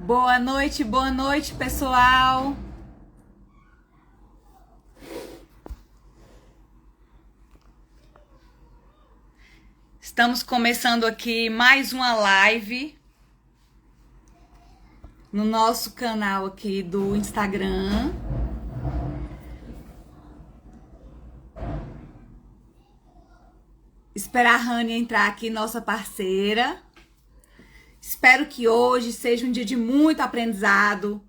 Boa noite, pessoal. Estamos começando aqui mais uma live no nosso canal aqui do Instagram. Esperar a Rani entrar aqui, nossa parceira. Espero que hoje seja um dia de muito aprendizado.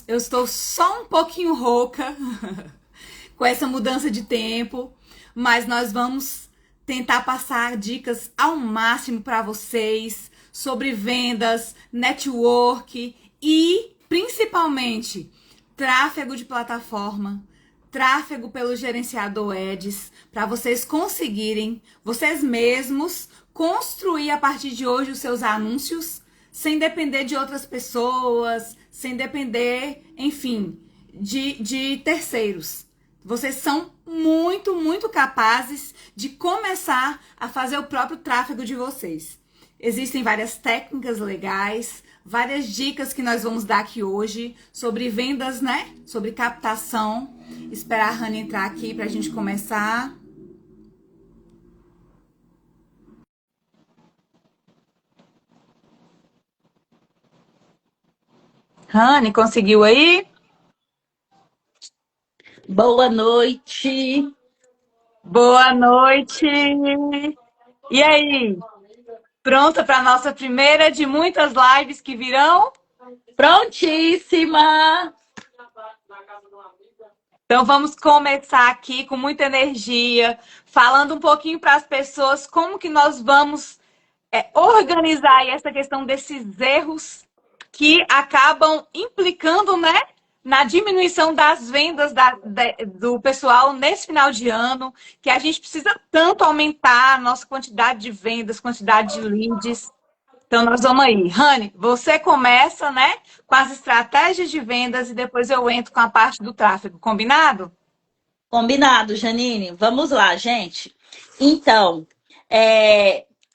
Eu estou só um pouquinho rouca com essa mudança de tempo, mas nós vamos tentar passar dicas ao máximo para vocês sobre vendas, network e principalmente tráfego de plataforma, tráfego pelo gerenciador Ads, para vocês conseguirem, vocês mesmos, construir a partir de hoje os seus anúncios sem depender de outras pessoas, sem depender, enfim, de terceiros. Vocês são muito capazes de começar a fazer o próprio tráfego de vocês. Existem várias técnicas legais, várias dicas que nós vamos dar aqui hoje sobre vendas, né? Sobre captação. Esperar a Rani entrar aqui para a gente começar. Rani, conseguiu aí? Boa noite. Boa noite. E aí? Pronta para a nossa primeira de muitas lives que virão? Prontíssima. Então vamos começar aqui com muita energia, falando um pouquinho para as pessoas como que nós vamos organizar essa questão desses erros que acabam implicando, né, na diminuição das vendas do pessoal nesse final de ano, que a gente precisa tanto aumentar a nossa quantidade de vendas, quantidade de leads. Então, nós vamos aí. Rani, você começa, né, com as estratégias de vendas e depois eu entro com a parte do tráfego. Combinado? Combinado, Janine. Vamos lá, gente. Então,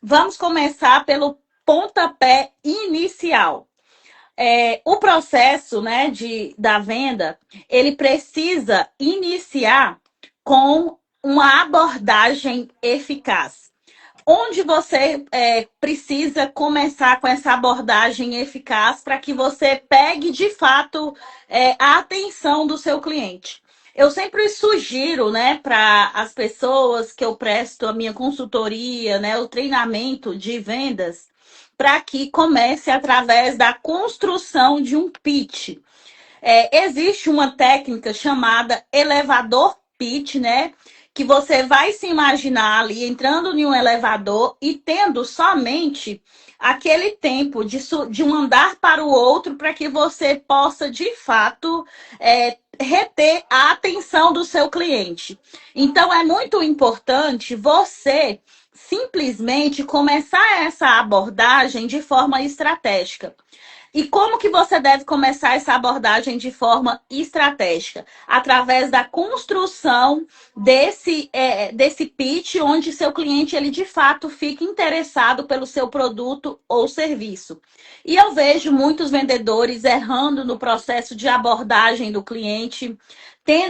vamos começar pelo pontapé inicial. O processo, né, da venda, ele precisa iniciar com uma abordagem eficaz. Onde você precisa começar com essa abordagem eficaz para que você pegue de fato a atenção do seu cliente? Eu sempre sugiro, né, para as pessoas que eu presto a minha consultoria, né, o treinamento de vendas, para que comece através da construção de um pitch. Existe uma técnica chamada elevador pitch, né? Que você vai se imaginar ali entrando em um elevador e tendo somente aquele tempo de um andar para o outro para que você possa, de fato, reter a atenção do seu cliente. Então, é muito importante você simplesmente começar essa abordagem de forma estratégica. E como que você deve começar essa abordagem de forma estratégica? Através da construção desse pitch, onde seu cliente, ele de fato fica interessado pelo seu produto ou serviço. E eu vejo muitos vendedores errando no processo de abordagem do cliente,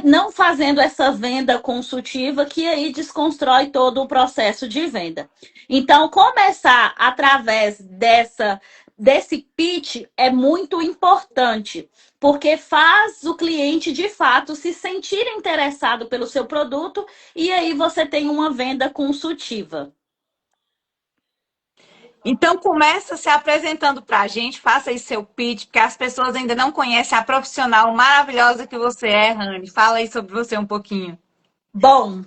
não fazendo essa venda consultiva, que aí desconstrói todo o processo de venda. Então, começar através desse pitch é muito importante, porque faz o cliente, de fato, se sentir interessado pelo seu produto e aí você tem uma venda consultiva. Então, começa se apresentando para a gente, faça aí seu pitch, porque as pessoas ainda não conhecem a profissional maravilhosa que você é, Rani. Fala aí sobre você um pouquinho. Bom,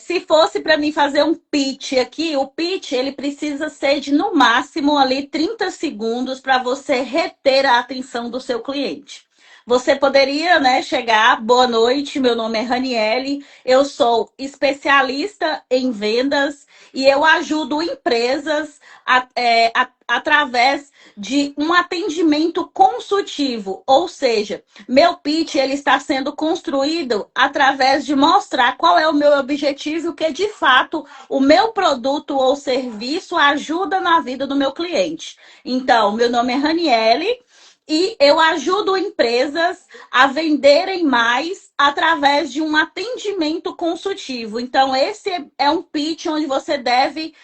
se fosse para mim fazer um pitch aqui, o pitch ele precisa ser de no máximo ali 30 segundos para você reter a atenção do seu cliente. Você poderia, né, chegar, boa noite, meu nome é Raniele, eu sou especialista em vendas e eu ajudo empresas através de um atendimento consultivo, ou seja, meu pitch ele está sendo construído através de mostrar qual é o meu objetivo e o que de fato o meu produto ou serviço ajuda na vida do meu cliente. Então, meu nome é Raniele, e eu ajudo empresas a venderem mais através de um atendimento consultivo. Então, esse é um pitch onde você deve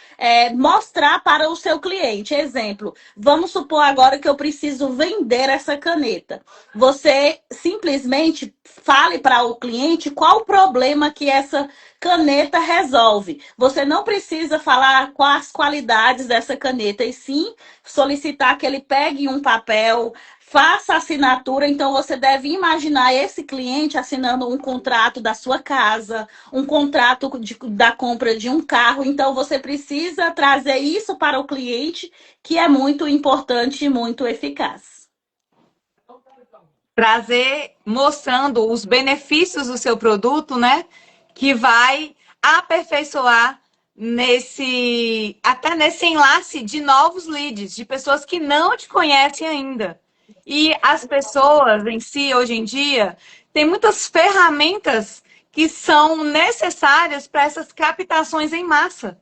mostrar para o seu cliente. Exemplo, vamos supor agora que eu preciso vender essa caneta. Você simplesmente fale para o cliente qual o problema que essa caneta resolve. Você não precisa falar quais qualidades dessa caneta, e sim solicitar que ele pegue um papel, faça a assinatura. Então, você deve imaginar esse cliente assinando um contrato da sua casa, um contrato da compra de um carro. Então, você precisa trazer isso para o cliente, que é muito importante e muito eficaz. Trazer mostrando os benefícios do seu produto, né? Que vai aperfeiçoar até nesse enlace de novos leads, de pessoas que não te conhecem ainda. E as pessoas em si, hoje em dia, têm muitas ferramentas que são necessárias para essas captações em massa.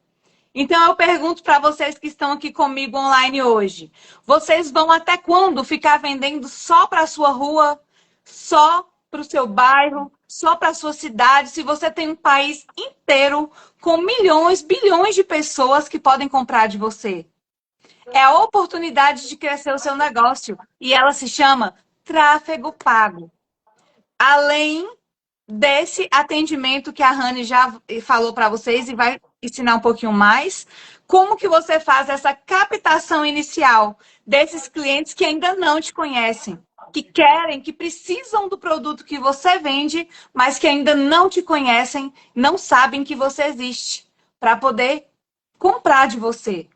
Então eu pergunto para vocês que estão aqui comigo online hoje: vocês vão até quando ficar vendendo só para a sua rua, só para o seu bairro, só para a sua cidade, se você tem um país inteiro com milhões, bilhões de pessoas que podem comprar de você? É a oportunidade de crescer o seu negócio e ela se chama tráfego pago. Além desse atendimento que a Rani já falou para vocês e vai ensinar um pouquinho mais, como que você faz essa captação inicial desses clientes que ainda não te conhecem, que querem, que precisam do produto que você vende, mas que ainda não te conhecem, não sabem que você existe, para poder comprar de você.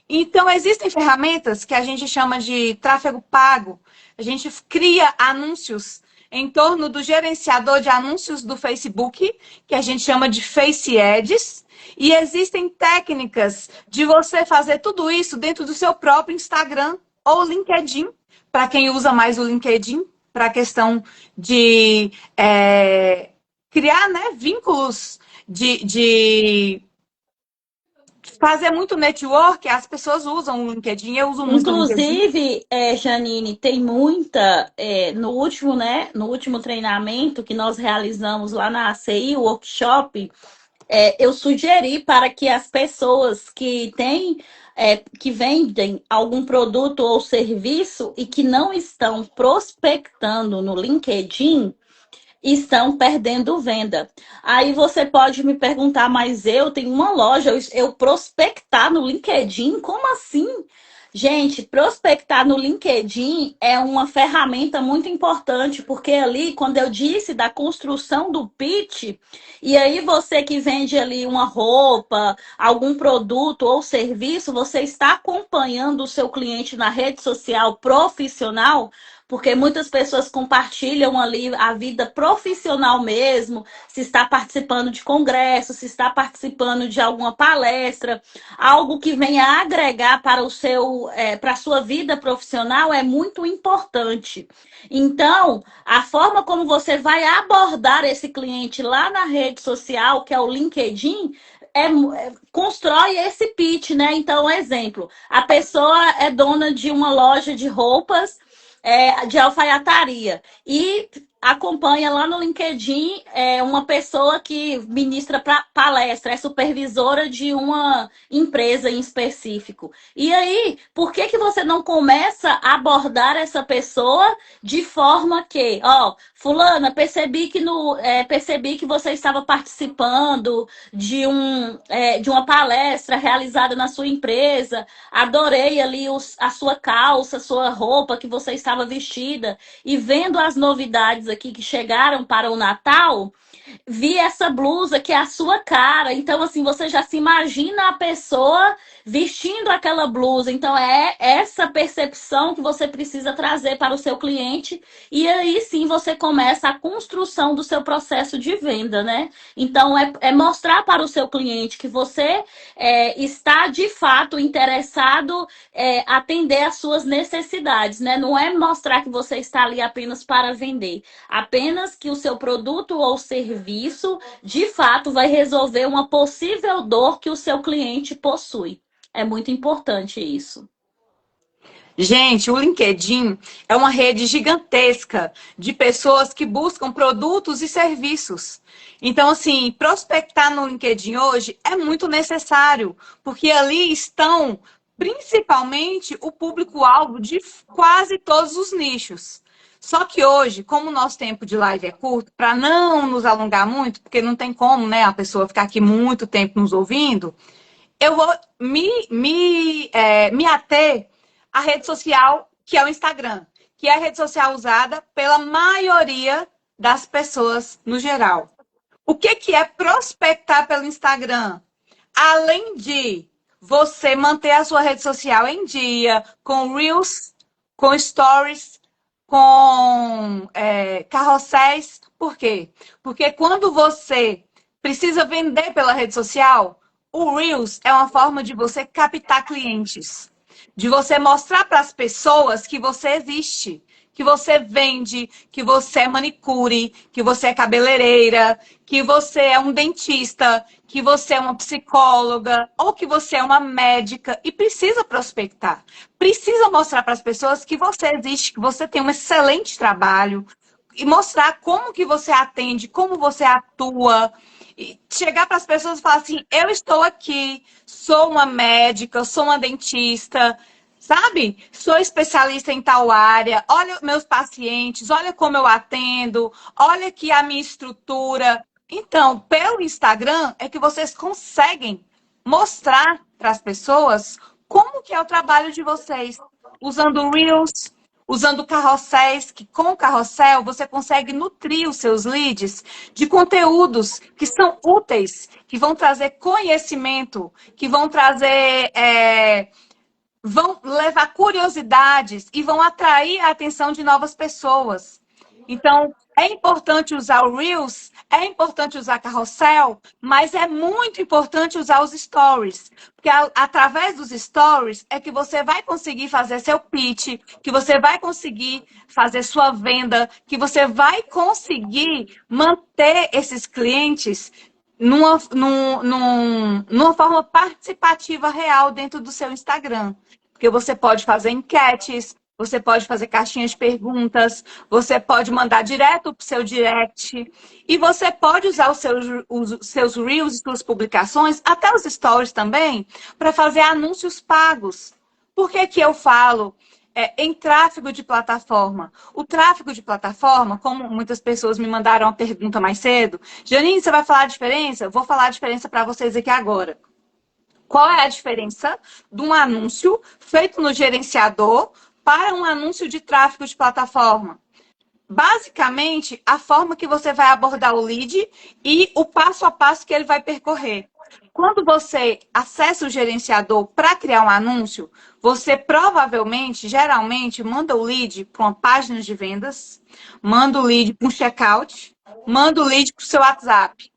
Então, existem ferramentas que a gente chama de tráfego pago. A gente cria anúncios em torno do gerenciador de anúncios do Facebook, que a gente chama de Face Ads. E existem técnicas de você fazer tudo isso dentro do seu próprio Instagram ou LinkedIn, para quem usa mais o LinkedIn, para a questão de criar, né, vínculos de fazer muito network. As pessoas usam o LinkedIn, eu uso muito o LinkedIn. Inclusive, Janine, tem muita, no último, né, no último treinamento que nós realizamos lá na ACI, o workshop, eu sugeri para que as pessoas que têm, que vendem algum produto ou serviço e que não estão prospectando no LinkedIn, estão perdendo venda. Aí você pode me perguntar, mas eu tenho uma loja, eu prospectar no LinkedIn? Como assim? Gente, prospectar no LinkedIn é uma ferramenta muito importante, porque ali, quando eu disse da construção do pitch, e aí você que vende ali uma roupa, algum produto ou serviço, você está acompanhando o seu cliente na rede social profissional, porque muitas pessoas compartilham ali a vida profissional mesmo, se está participando de congresso, se está participando de alguma palestra, algo que venha agregar para para a sua vida profissional é muito importante. Então, a forma como você vai abordar esse cliente lá na rede social, que é o LinkedIn, constrói esse pitch, né? Então, exemplo, a pessoa é dona de uma loja de roupas de alfaiataria. E acompanha lá no LinkedIn uma pessoa que ministra palestra, é supervisora de uma empresa em específico. E aí, por que que você não começa a abordar essa pessoa de forma que, ó, fulana, percebi que você estava participando de uma palestra realizada na sua empresa, adorei ali a sua calça, a sua roupa que você estava vestida, e vendo as novidades aqui que chegaram para o Natal, vi essa blusa que é a sua cara. Então, assim, você já se imagina a pessoa vestindo aquela blusa. Então, é essa percepção que você precisa trazer para o seu cliente. E aí sim você começa a construção do seu processo de venda, né? Então, é mostrar para o seu cliente que você está de fato interessado atender às suas necessidades, né? Não é mostrar que você está ali apenas para vender, apenas que o seu produto ou serviço de fato vai resolver uma possível dor que o seu cliente possui. É muito importante isso. Gente, o LinkedIn é uma rede gigantesca de pessoas que buscam produtos e serviços. Então, assim, prospectar no LinkedIn hoje é muito necessário, porque ali estão principalmente o público-alvo de quase todos os nichos. Só que hoje, como o nosso tempo de live é curto, para não nos alongar muito, porque não tem como, né, a pessoa ficar aqui muito tempo nos ouvindo, eu vou me ater à rede social que é o Instagram, que é a rede social usada pela maioria das pessoas no geral. O que é prospectar pelo Instagram? Além de você manter a sua rede social em dia, com Reels, com Stories, com carrosséis. Por quê? Porque quando você precisa vender pela rede social, o Reels é uma forma de você captar clientes, de você mostrar para as pessoas que você existe, que você vende, que você é manicure, que você é cabeleireira, que você é um dentista, que você é uma psicóloga ou que você é uma médica e precisa prospectar. Precisa mostrar para as pessoas que você existe, que você tem um excelente trabalho e mostrar como que você atende, como você atua. E chegar para as pessoas e falar assim: eu estou aqui, sou uma médica, sou uma dentista, sabe? Sou especialista em tal área, olha meus pacientes, olha como eu atendo, olha aqui a minha estrutura. Então, pelo Instagram é que vocês conseguem mostrar para as pessoas como que é o trabalho de vocês, usando Reels, usando carrosséis, que com o carrossel você consegue nutrir os seus leads de conteúdos que são úteis, que vão trazer conhecimento, que vão trazer vão levar curiosidades e vão atrair a atenção de novas pessoas. Então, é importante usar o Reels, é importante usar carrossel, mas é muito importante usar os stories. Porque através dos stories é que você vai conseguir fazer seu pitch, que você vai conseguir fazer sua venda, que você vai conseguir manter esses clientes numa forma participativa real dentro do seu Instagram. Porque você pode fazer enquetes, você pode fazer caixinhas de perguntas, você pode mandar direto para o seu direct, e você pode usar os seus Reels, suas publicações, até os stories também, para fazer anúncios pagos. Por que que eu falo em tráfego de plataforma? O tráfego de plataforma, como muitas pessoas me mandaram uma pergunta mais cedo, Janine, você vai falar a diferença? Eu vou falar a diferença para vocês aqui agora. Qual é a diferença de um anúncio feito no gerenciador para um anúncio de tráfego de plataforma? Basicamente, a forma que você vai abordar o lead e o passo a passo que ele vai percorrer. Quando você acessa o gerenciador para criar um anúncio, você provavelmente, geralmente, manda o lead para uma página de vendas, manda o lead para um checkout, manda o lead para o seu WhatsApp.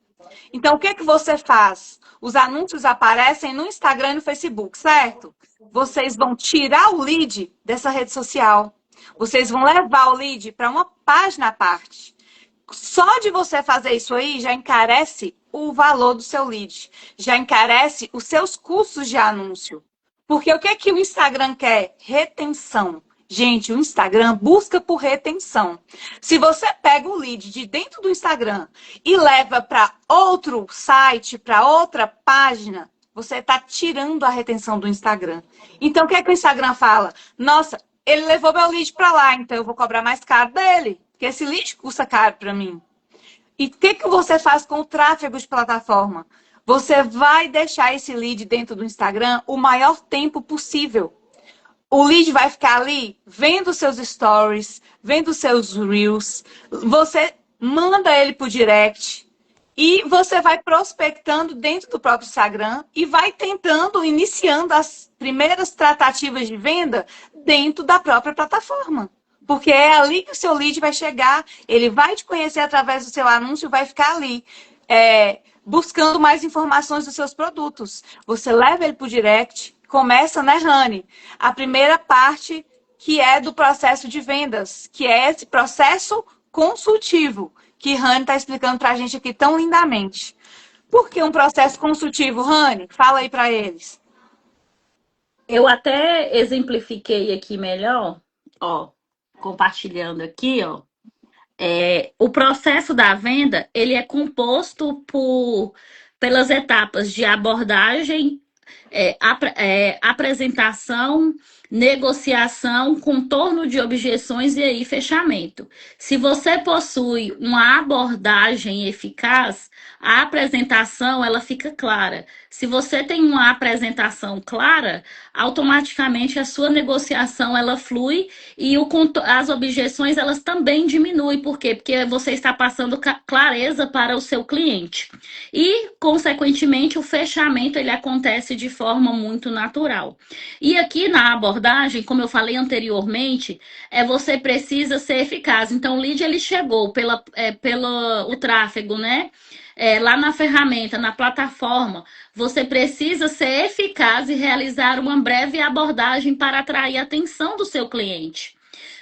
Então, o que que você faz? Os anúncios aparecem no Instagram e no Facebook, certo? Vocês vão tirar o lead dessa rede social. Vocês vão levar o lead para uma página à parte. Só de você fazer isso aí já encarece o valor do seu lead, já encarece os seus custos de anúncio. Porque o que é que o Instagram quer? Retenção. Gente, o Instagram busca por retenção. Se você pega o lead de dentro do Instagram e leva para outro site, para outra página, você está tirando a retenção do Instagram. Então, o que é que o Instagram fala? Nossa, ele levou meu lead para lá, então eu vou cobrar mais caro dele, porque esse lead custa caro para mim. E o que que você faz com o tráfego de plataforma? Você vai deixar esse lead dentro do Instagram o maior tempo possível. O lead vai ficar ali vendo seus stories, vendo seus reels. Você manda ele pro direct e você vai prospectando dentro do próprio Instagram e vai tentando, iniciando as primeiras tratativas de venda dentro da própria plataforma. Porque é ali que o seu lead vai chegar, ele vai te conhecer através do seu anúncio e vai ficar ali buscando mais informações dos seus produtos. Você leva ele para o direct, começa, né, Rani? A primeira parte que é do processo de vendas, que é esse processo consultivo, que Rani está explicando para a gente aqui tão lindamente. Por que um processo consultivo, Rani? Fala aí para eles. Eu até exemplifiquei aqui melhor, ó, compartilhando aqui, ó. O processo da venda, ele é composto pelas etapas de abordagem, apresentação, negociação, contorno de objeções e aí fechamento. Se você possui uma abordagem eficaz, a apresentação ela fica clara. Se você tem uma apresentação clara, automaticamente a sua negociação ela flui e as objeções elas também diminuem. Por quê? Porque você está passando clareza para o seu cliente. E, consequentemente, o fechamento ele acontece de forma muito natural. E aqui na abordagem, como eu falei anteriormente, você precisa ser eficaz. Então, o lead ele chegou pelo o tráfego, né? Lá na ferramenta, na plataforma, você precisa ser eficaz e realizar uma breve abordagem para atrair a atenção do seu cliente.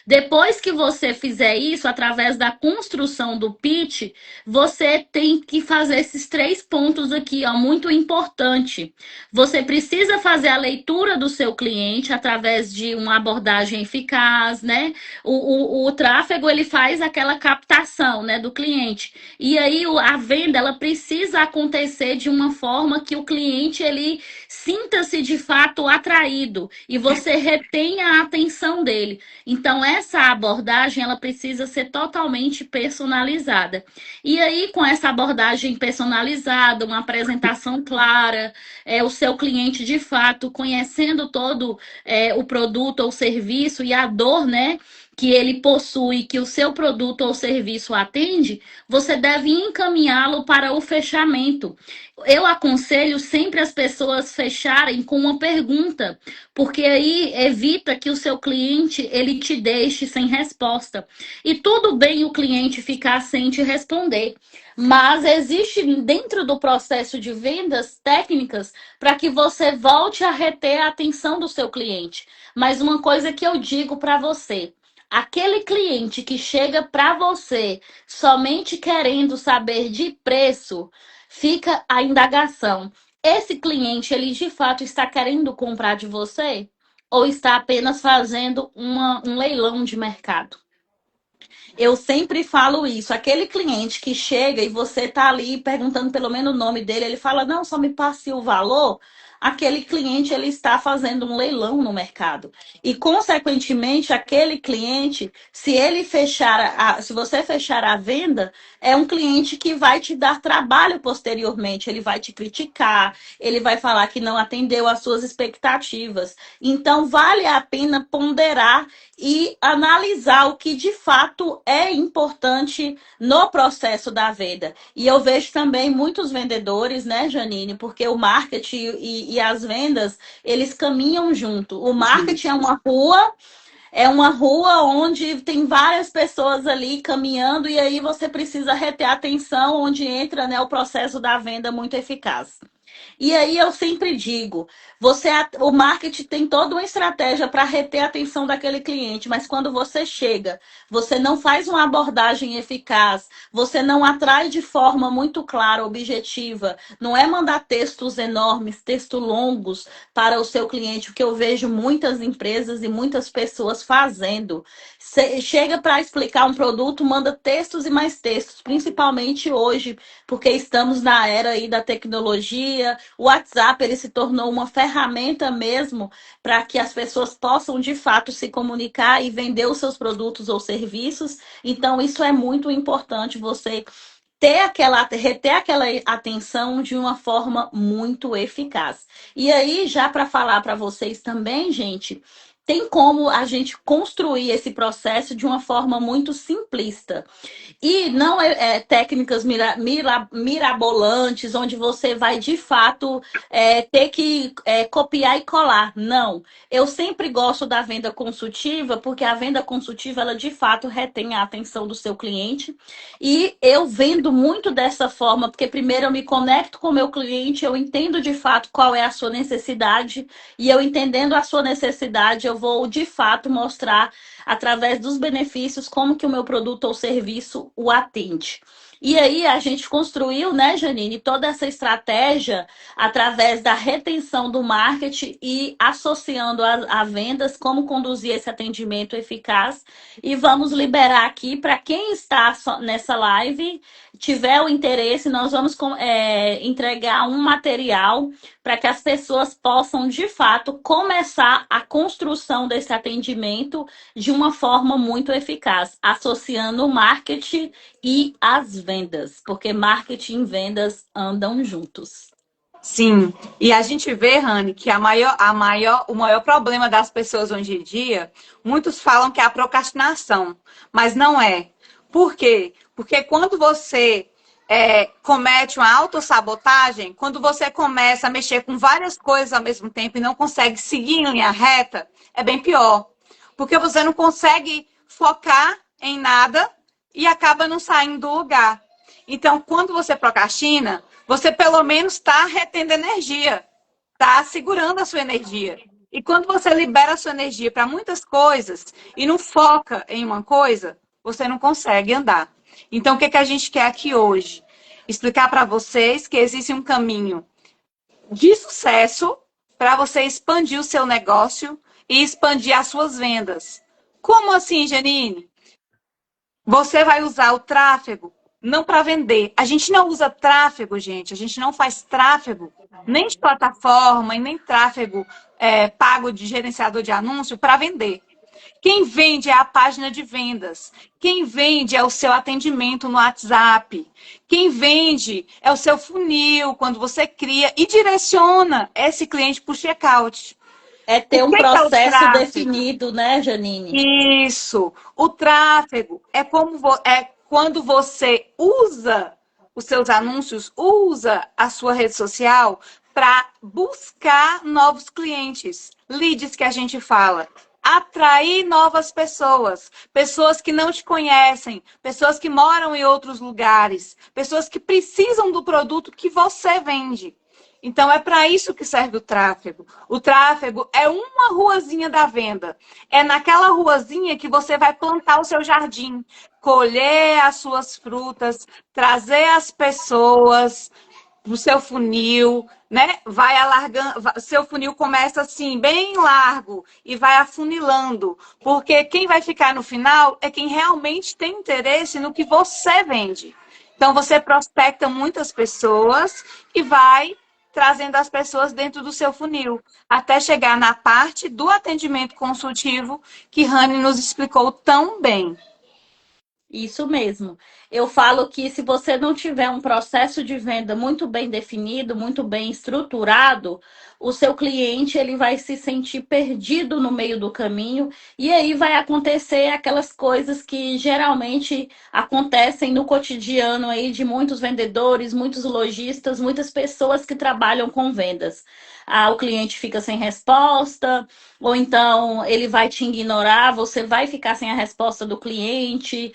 Depois que você fizer isso, através da construção do pitch, você tem que fazer esses 3 pontos aqui, ó, muito importante. Você precisa fazer a leitura do seu cliente através de uma abordagem eficaz, né? O tráfego, ele faz aquela captação, né, do cliente. E aí, a venda, ela precisa acontecer de uma forma que o cliente, ele sinta-se de fato atraído e você retenha a atenção dele. Então, essa abordagem ela precisa ser totalmente personalizada. E aí, com essa abordagem personalizada, uma apresentação clara, o seu cliente de fato conhecendo todo o produto ou serviço e a dor, né? Que ele possui, que o seu produto ou serviço atende, você deve encaminhá-lo para o fechamento. Eu aconselho sempre as pessoas fecharem com uma pergunta, porque aí evita que o seu cliente ele te deixe sem resposta. E tudo bem o cliente ficar sem te responder, mas existe dentro do processo de vendas técnicas para que você volte a reter a atenção do seu cliente. Mas uma coisa que eu digo para você, aquele cliente que chega para você somente querendo saber de preço, fica a indagação. Esse cliente, ele de fato está querendo comprar de você? Ou está apenas fazendo um leilão de mercado? Eu sempre falo isso. Aquele cliente que chega e você tá ali perguntando pelo menos o nome dele, ele fala, não, só me passe o valor. Aquele cliente ele está fazendo um leilão no mercado. E, consequentemente, aquele cliente, se você fechar a venda, é um cliente que vai te dar trabalho posteriormente. Ele vai te criticar, ele vai falar que não atendeu às suas expectativas. Então, vale a pena ponderar e analisar o que de fato é importante no processo da venda. E eu vejo também muitos vendedores, né, Janine, porque o marketing e as vendas, eles caminham junto. O marketing é uma rua onde tem várias pessoas ali caminhando e aí você precisa reter a atenção, onde entra, né, o processo da venda muito eficaz. E aí eu sempre digo, o marketing tem toda uma estratégia para reter a atenção daquele cliente, mas quando você chega, você não faz uma abordagem eficaz, você não atrai de forma muito clara, objetiva, não é mandar textos enormes, textos longos para o seu cliente, o que eu vejo muitas empresas e muitas pessoas fazendo. Chega para explicar um produto, manda textos e mais textos, principalmente hoje, porque estamos na era aí da tecnologia. O WhatsApp ele se tornou uma ferramenta mesmo para que as pessoas possam de fato se comunicar e vender os seus produtos ou serviços. Então, isso é muito importante você reter aquela atenção de uma forma muito eficaz. E aí, já para falar para vocês também, gente, tem como a gente construir esse processo de uma forma muito simplista. E não técnicas mirabolantes, onde você vai de fato ter que copiar e colar. Não. Eu sempre gosto da venda consultiva, porque a venda consultiva, ela de fato retém a atenção do seu cliente. E eu vendo muito dessa forma, porque primeiro eu me conecto com o meu cliente, eu entendo de fato qual é a sua necessidade, e eu entendendo a sua necessidade, eu vou de fato mostrar através dos benefícios como que o meu produto ou serviço o atende. E aí a gente construiu, né, Janine, toda essa estratégia através da retenção do marketing e associando a vendas, como conduzir esse atendimento eficaz. E vamos liberar aqui para quem está nessa live, tiver o interesse, nós vamos entregar um material para que as pessoas possam, de fato, começar a construção desse atendimento de uma forma muito eficaz, associando o marketing e as vendas, porque marketing e vendas andam juntos. Sim, e a gente vê, Rani, que o maior problema das pessoas hoje em dia, muitos falam que é a procrastinação, mas não é. Por quê? Porque quando você comete uma autossabotagem, quando você começa a mexer com várias coisas ao mesmo tempo e não consegue seguir em linha reta, é bem pior. Porque você não consegue focar em nada e acaba não saindo do lugar. Então, quando você procrastina, você pelo menos está retendo energia, está segurando a sua energia. E quando você libera a sua energia para muitas coisas e não foca em uma coisa, você não consegue andar. Então, o que a gente quer aqui hoje? Explicar para vocês que existe um caminho de sucesso para você expandir o seu negócio e expandir as suas vendas. Como assim, Janine? Você vai usar o tráfego não para vender. A gente não usa tráfego, gente. A gente não faz tráfego, nem de plataforma e nem tráfego pago de gerenciador de anúncio para vender. Quem vende é a página de vendas. Quem vende é o seu atendimento no WhatsApp. Quem vende é o seu funil, quando você cria e direciona esse cliente para o checkout. É O ter um que é o processo tráfego? definido, né, Janine? Isso. O tráfego é quando você usa os seus anúncios, usa a sua rede social para buscar novos clientes, leads que a gente fala, atrair novas pessoas, pessoas que não te conhecem, pessoas que moram em outros lugares, pessoas que precisam do produto que você vende. Então, é para isso que serve o tráfego. O tráfego é uma ruazinha da venda. É naquela ruazinha que você vai plantar o seu jardim, colher as suas frutas, trazer as pessoas para o seu funil, né? Vai alargando, seu funil começa assim, bem largo, e vai afunilando. Porque quem vai ficar no final é quem realmente tem interesse no que você vende. Então, você prospecta muitas pessoas e vai trazendo as pessoas dentro do seu funil, até chegar na parte do atendimento consultivo que Rani nos explicou tão bem. Isso mesmo. Eu falo que se você não tiver um processo de venda muito bem definido, muito bem estruturado, o seu cliente ele vai se sentir perdido no meio do caminho e aí vai acontecer aquelas coisas que geralmente acontecem no cotidiano aí de muitos vendedores, muitos lojistas, muitas pessoas que trabalham com vendas. Ah, o cliente fica sem resposta, ou então ele vai te ignorar, você vai ficar sem a resposta do cliente.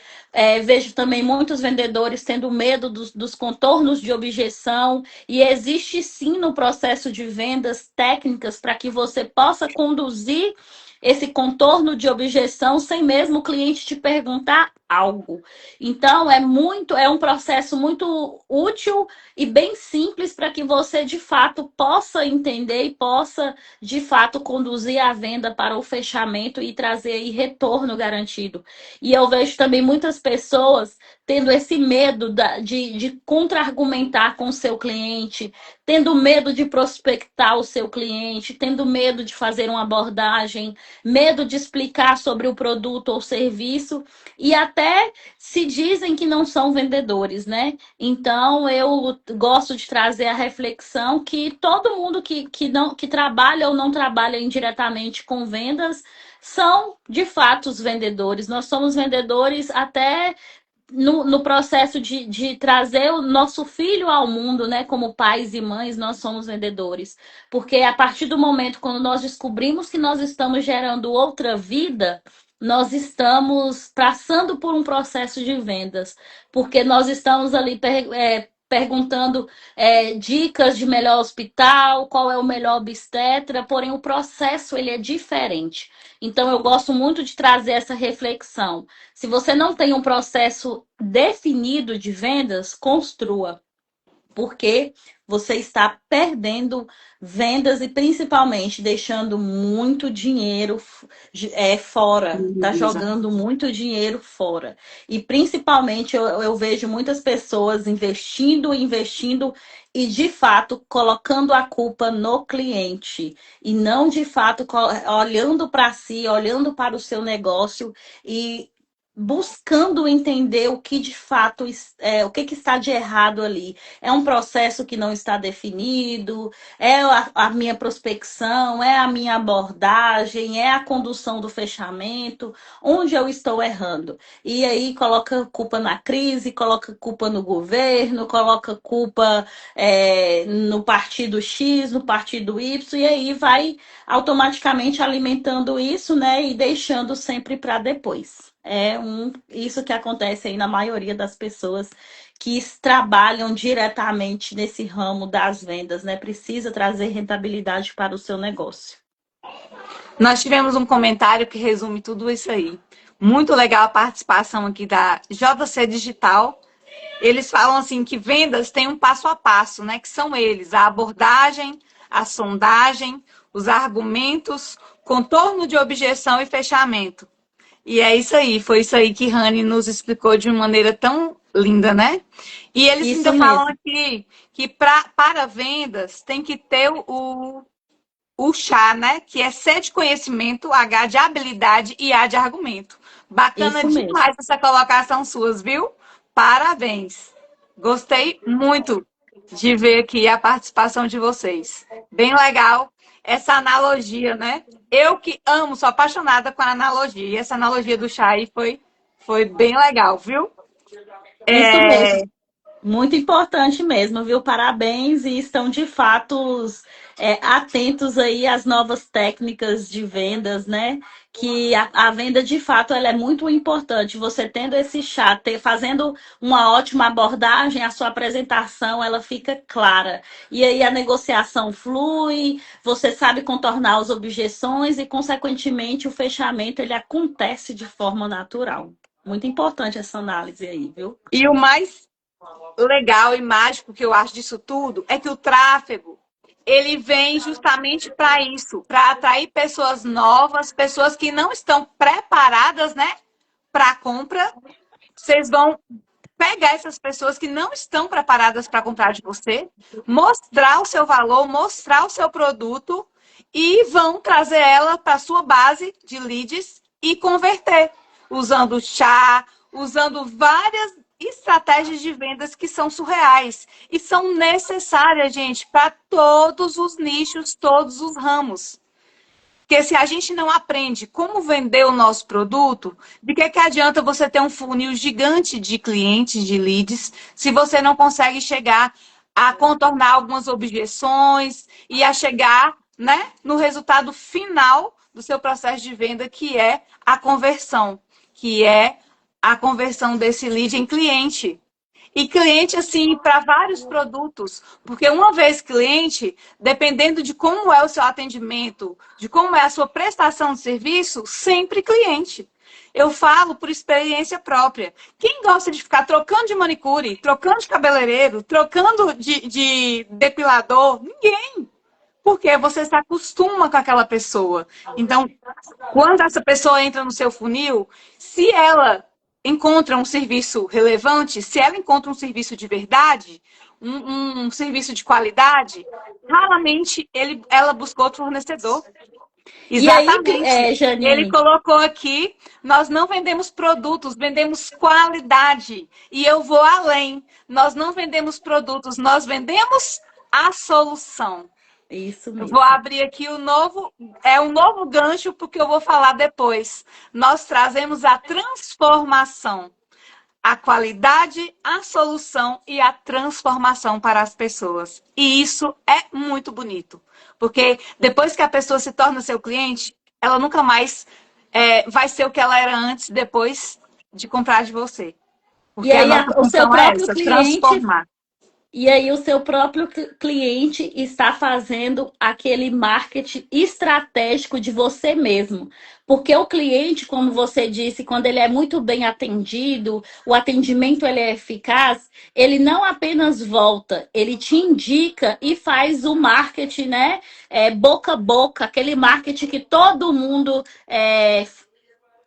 Vejo também muitos vendedores tendo medo dos contornos de objeção, e existe sim no processo de vendas técnicas para que você possa conduzir esse contorno de objeção sem mesmo o cliente te perguntar algo. Então é um processo muito útil e bem simples para que você de fato possa entender e possa de fato conduzir a venda para o fechamento e trazer aí retorno garantido. E eu vejo também muitas pessoas tendo esse medo de contra-argumentar com o seu cliente, tendo medo de prospectar o seu cliente, tendo medo de fazer uma abordagem, medo de explicar sobre o produto ou serviço, e até se dizem que não são vendedores, né? Então eu gosto de trazer a reflexão que todo mundo que trabalha ou não trabalha indiretamente com vendas são de fato os vendedores. Nós somos vendedores até no processo de trazer o nosso filho ao mundo, né? Como pais e mães, nós somos vendedores. Porque a partir do momento quando nós descobrimos que nós estamos gerando outra vida, nós estamos passando por um processo de vendas. Porque nós estamos ali perguntando dicas de melhor hospital, qual é o melhor obstetra, porém o processo ele é diferente. Então eu gosto muito de trazer essa reflexão. Se você não tem um processo definido de vendas, construa, porque você está perdendo vendas e principalmente deixando muito dinheiro fora, está Isa. jogando muito dinheiro fora. E principalmente eu vejo muitas pessoas investindo, investindo e de fato colocando a culpa no cliente e não de fato olhando para si, olhando para o seu negócio e buscando entender o que de fato o que está de errado ali. É um processo que não está definido, é a minha prospecção, é a minha abordagem, é a condução do fechamento, onde eu estou errando. E aí coloca culpa na crise, coloca culpa no governo, coloca culpa no partido X, no partido Y, e aí vai automaticamente alimentando isso, né? E deixando sempre para depois. Isso que acontece aí na maioria das pessoas que trabalham diretamente nesse ramo das vendas, né? Precisa trazer rentabilidade para o seu negócio. Nós tivemos um comentário que resume tudo isso aí. Muito legal a participação aqui da JC Digital. Eles falam assim que vendas têm um passo a passo, né? Que são eles, a abordagem, a sondagem, os argumentos, contorno de objeção e fechamento. E é isso aí, foi isso aí que Rani nos explicou de uma maneira tão linda, né? E eles Isso ainda falam mesmo. aqui que para vendas tem que ter o chá, né? Que é C de conhecimento, H de habilidade e A de argumento. Bacana Isso mesmo. demais essa colocação suas, viu? Parabéns. Gostei muito de ver aqui a participação de vocês. Bem legal essa analogia, né? Eu que amo, sou apaixonada com a analogia. E essa analogia do chá aí foi bem legal, viu? Isso mesmo. É, Muito importante mesmo, viu? Parabéns e estão de fato atentos aí às novas técnicas de vendas, né? Que a venda de fato ela é muito importante. Você tendo esse chat, fazendo uma ótima abordagem, a sua apresentação ela fica clara. E aí a negociação flui, você sabe contornar as objeções e, consequentemente, o fechamento ele acontece de forma natural. Muito importante essa análise aí, viu? e o mais legal e mágico que eu acho disso tudo é que o tráfego ele vem justamente para isso, para atrair pessoas novas, pessoas que não estão preparadas, né, para a compra. Vocês vão pegar essas pessoas que não estão preparadas para comprar de você, mostrar o seu valor, mostrar o seu produto e vão trazer ela para a sua base de leads e converter, usando chá, usando várias estratégias de vendas que são surreais e são necessárias, gente, para todos os nichos, todos os ramos. Porque se a gente não aprende como vender o nosso produto, de que adianta você ter um funil gigante de clientes, de leads, se você não consegue chegar a contornar algumas objeções e a chegar, né, no resultado final do seu processo de venda, que é a conversão desse lead em cliente. E cliente, assim, para vários produtos. Porque uma vez cliente, dependendo de como é o seu atendimento, de como é a sua prestação de serviço, sempre cliente. Eu falo por experiência própria. Quem gosta de ficar trocando de manicure, trocando de cabeleireiro, trocando de depilador? Ninguém. Porque você se acostuma com aquela pessoa. Então, quando essa pessoa entra no seu funil, se ela encontra um serviço relevante, se ela encontra um serviço de verdade, um serviço de qualidade, raramente ela buscou outro fornecedor. E aí, Exatamente. Ele Janine, colocou aqui, nós não vendemos produtos, vendemos qualidade. E eu vou além. Nós não vendemos produtos, nós vendemos a solução. isso Eu vou mesmo. abrir aqui um novo gancho porque eu vou falar depois. Nós trazemos a transformação, a qualidade, a solução e a transformação para as pessoas. E isso é muito bonito, porque depois que a pessoa se torna seu cliente, ela nunca mais vai ser o que ela era antes, depois de comprar de você. E Porque a aí nossa o seu função é próprio essa, cliente transformar. E aí o seu próprio cliente está fazendo aquele marketing estratégico de você mesmo. Porque o cliente, como você disse, quando ele é muito bem atendido, o atendimento ele é eficaz, ele não apenas volta, ele te indica e faz o marketing, né? Boca a boca, aquele marketing que todo mundo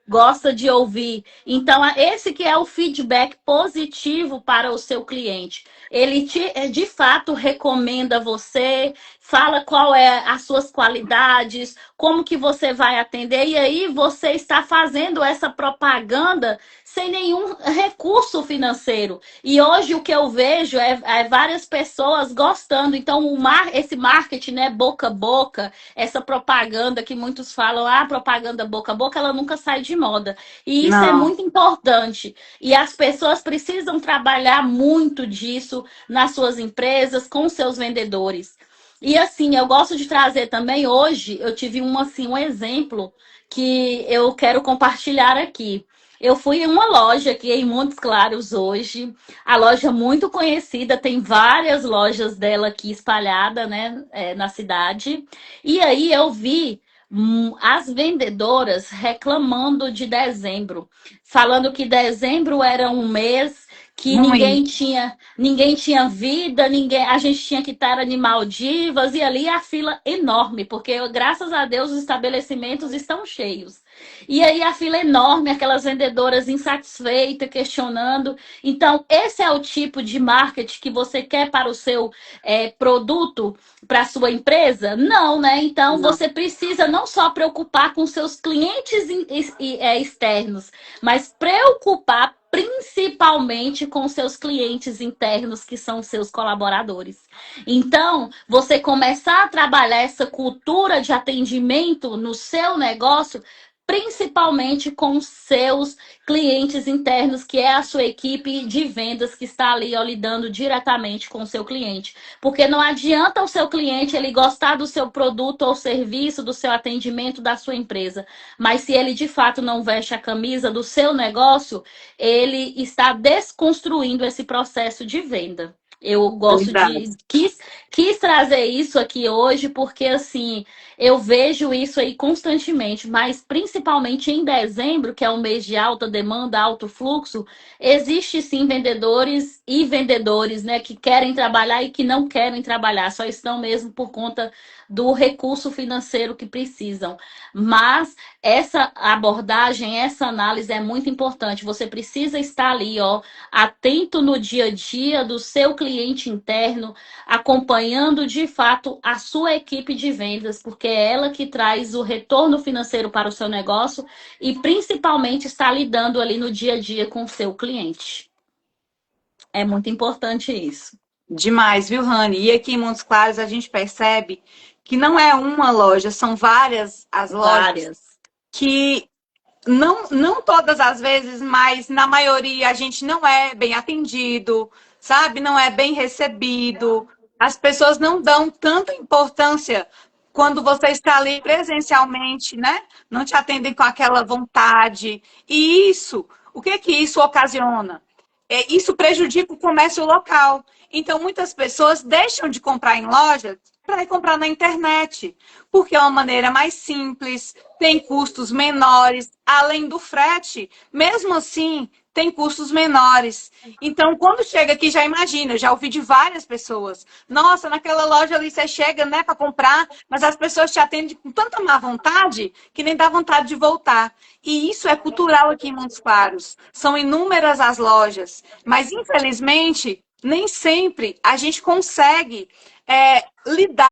gosta de ouvir. Então, esse que é o feedback positivo para o seu cliente. Ele de fato recomenda você, fala qual é as suas qualidades, como que você vai atender, e aí você está fazendo essa propaganda sem nenhum recurso financeiro. E hoje o que eu vejo é várias pessoas gostando. Então, esse marketing, né, boca a boca, essa propaganda que muitos falam, propaganda boca a boca, ela nunca sai de moda. E isso é Não. muito importante. E as pessoas precisam trabalhar muito disso nas suas empresas, com seus vendedores. E assim, eu gosto de trazer também, hoje, eu tive um exemplo que eu quero compartilhar aqui. Eu fui em uma loja aqui em Montes Claros hoje, a loja muito conhecida, tem várias lojas dela aqui espalhada, né, na cidade. E aí eu vi as vendedoras reclamando de dezembro, falando que dezembro era um mês que Ruim. ninguém tinha vida, ninguém, a gente tinha que estar em Maldivas e ali a fila enorme, porque graças a Deus os estabelecimentos estão cheios. E aí a fila enorme, aquelas vendedoras insatisfeitas, questionando. Então, esse é o tipo de marketing que você quer para o seu produto, para a sua empresa? Não, né? Então, Não. você precisa não só preocupar com seus clientes externos, mas preocupar principalmente com seus clientes internos, que são seus colaboradores. Então, você começar a trabalhar essa cultura de atendimento no seu negócio, principalmente com seus clientes internos, que é a sua equipe de vendas que está ali, ó, lidando diretamente com o seu cliente. Porque não adianta o seu cliente ele gostar do seu produto ou serviço, do seu atendimento, da sua empresa. Mas se ele de fato não veste a camisa do seu negócio, ele está desconstruindo esse processo de venda. Eu gosto Verdade. de quis trazer isso aqui hoje porque assim eu vejo isso aí constantemente, mas principalmente em dezembro, que é um mês de alta demanda, alto fluxo, existe sim vendedores e vendedores, né, que querem trabalhar e que não querem trabalhar, só estão mesmo por conta do recurso financeiro que precisam. Mas essa abordagem, essa análise é muito importante. Você precisa estar ali, ó, atento no dia a dia do seu cliente interno, acompanhando de fato a sua equipe de vendas, porque é ela que traz o retorno financeiro para o seu negócio e principalmente está lidando ali no dia a dia com o seu cliente. É muito importante isso. Demais, viu, Rani? E aqui em Montes Claros a gente percebe que não é uma loja, são várias as lojas Várias. que não todas as vezes, mas na maioria a gente não é bem atendido, sabe? Não é bem recebido. As pessoas não dão tanta importância quando você está ali presencialmente, né? Não te atendem com aquela vontade. E isso, o que que isso ocasiona? Isso prejudica o comércio local. Então, muitas pessoas deixam de comprar em lojas para ir comprar na internet, porque é uma maneira mais simples, tem custos menores, além do frete, mesmo assim, tem custos menores. Então, quando chega aqui, já imagina, já ouvi de várias pessoas. Nossa, naquela loja ali você chega, né, para comprar, mas as pessoas te atendem com tanta má vontade que nem dá vontade de voltar. E isso é cultural aqui em Montes Claros. São inúmeras as lojas, mas infelizmente nem sempre a gente consegue lidar